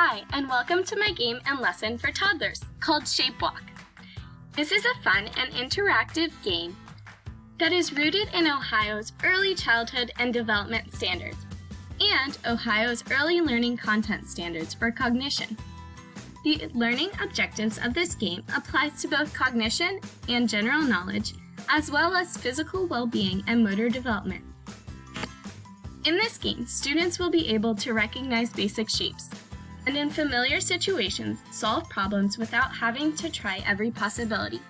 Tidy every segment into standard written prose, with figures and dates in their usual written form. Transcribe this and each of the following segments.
Hi, and welcome to my game and lesson for toddlers called Shapewalk. This is a fun and interactive game that is rooted in Ohio's early childhood and development standards and Ohio's early learning content standards for cognition. The learning objectives of this game applies to both cognition and general knowledge, as well as physical well-being and motor development. In this game, students will be able to recognize basic shapes, and in familiar situations, solve problems without having to try every possibility,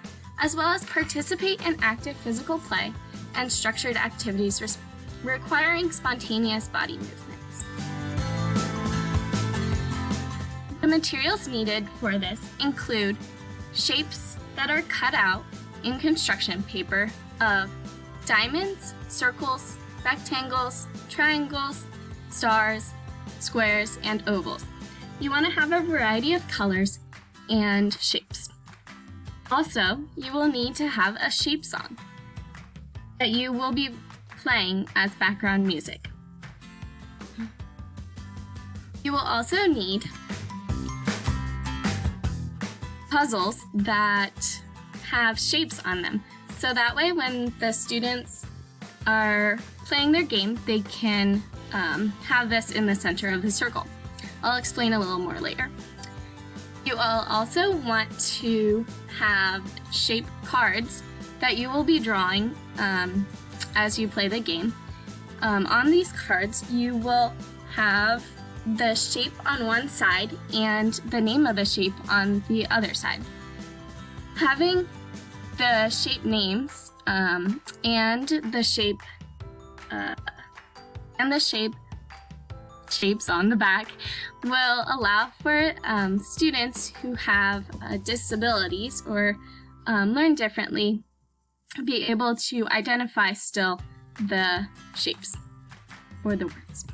as well as participate in active physical play and structured activities requiring spontaneous body movements. The materials needed for this include shapes that are cut out in construction paper of diamonds, circles, rectangles, triangles, stars, squares, and ovals. You want to have a variety of colors and shapes. Also, you will need to have a shape song that you will be playing as background music. You will also need puzzles that have shapes on them, so that way when the students are playing their game, they can have this in the center of the circle. I'll explain a little more later. You will also want to have shape cards that you will be drawing as you play the game. On these cards, you will have the shape on one side and the name of the shape on the other side. Having the shape names and the shapes on the back will allow for students who have disabilities or learn differently to be able to identify still the shapes or the words.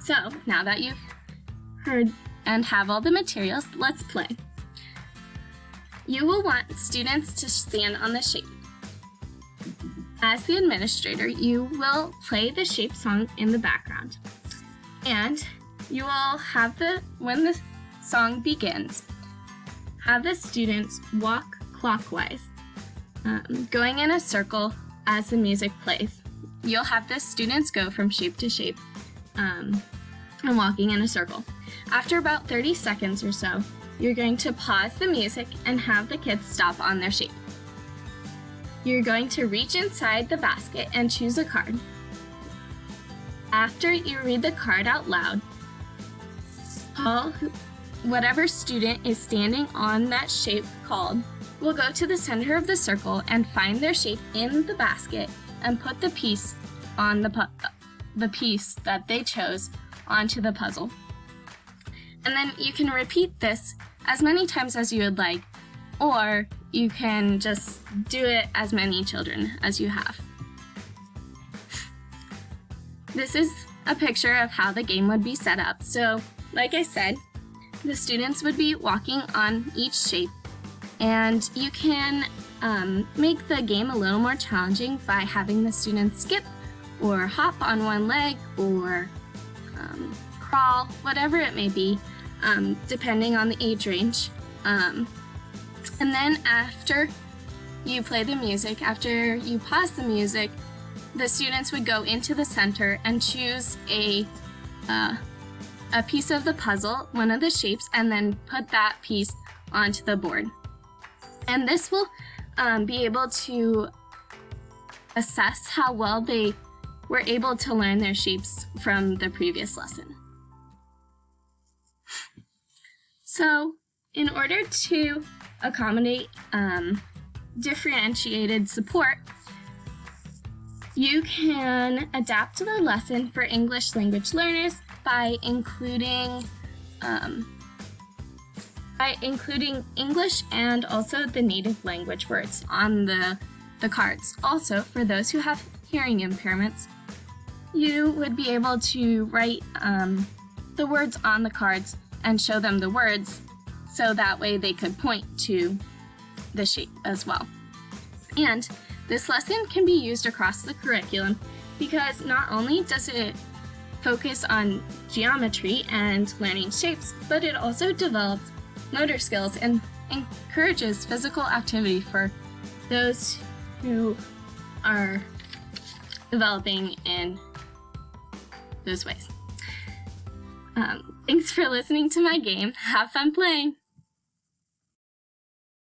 So now that you've heard and have all the materials, let's play. You will want students to stand on the shape. As the administrator, you will play the shape song in the background. And you will have when the song begins, have the students walk clockwise, going in a circle as the music plays. You'll have the students go from shape to shape and walking in a circle. After about 30 seconds or so, you're going to pause the music and have the kids stop on their shape. You're going to reach inside the basket and choose a card. After you read the card out loud, whatever student is standing on that shape called will go to the center of the circle and find their shape in the basket and put the piece on the piece that they chose onto the puzzle. And then you can repeat this as many times as you would like, or you can just do it as many children as you have. This is a picture of how the game would be set up. So, like I said, the students would be walking on each shape, and you can make the game a little more challenging by having the students skip or hop on one leg or crawl, whatever it may be, depending on the age range. And then after you play the music, after you pause the music, the students would go into the center and choose a piece of the puzzle, one of the shapes, and then put that piece onto the board. And this will be able to assess how well they were able to learn their shapes from the previous lesson. So, in order to accommodate differentiated support, you can adapt the lesson for English language learners by including English and also the native language words on the cards. Also, for those who have hearing impairments, you would be able to write the words on the cards and show them the words, so that way they could point to the shape as well. And this lesson can be used across the curriculum because not only does it focus on geometry and learning shapes, but it also develops motor skills and encourages physical activity for those who are developing in those ways. Thanks for listening to my game. Have fun playing!